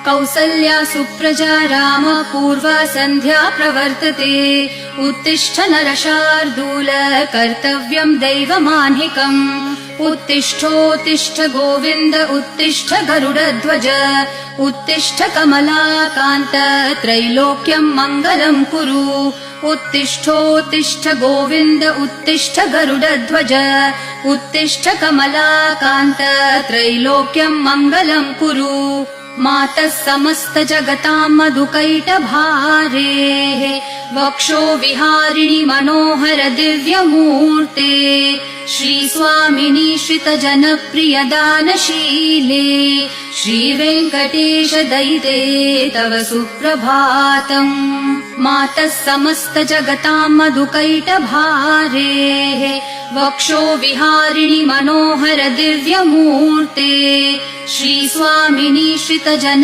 कौसल्या सुप्रजा राम पूर्वा सन्ध्या प्रवर्तते उत्तिष्ठ नरशार्दूल कर्तव्यं दैवमान्हिकम् उत्तिष्ठोत्तिष्ठ गोविन्द उत्तिष्ठ गरुडध्वज उत्तिष्ठ कमलाकान्त त्रैलोक्यं मङ्गलं कुरु उत्तिष्ठोत्तिष्ठ गोविन्द उत्तिष्ठ गरुडध्वज उत्तिष्ठ कमलाकान्त त्रैलोक्यं मङ्गलं कुरु मातः समस्त जगतां मधुकैटभारेः वक्षो विहारिणि मनोहर दिव्यमूर्ते श्रीस्वामिनि श्रितजनप्रियदानशीले श्रीवेङ्कटेश दयिते तव सुप्रभातम् मातः समस्त जगतां मधुकैटभारेः वक्षो विहारिणि मनोहर दिव्यमूर्ते श्रीस्वामिनि श्रितजन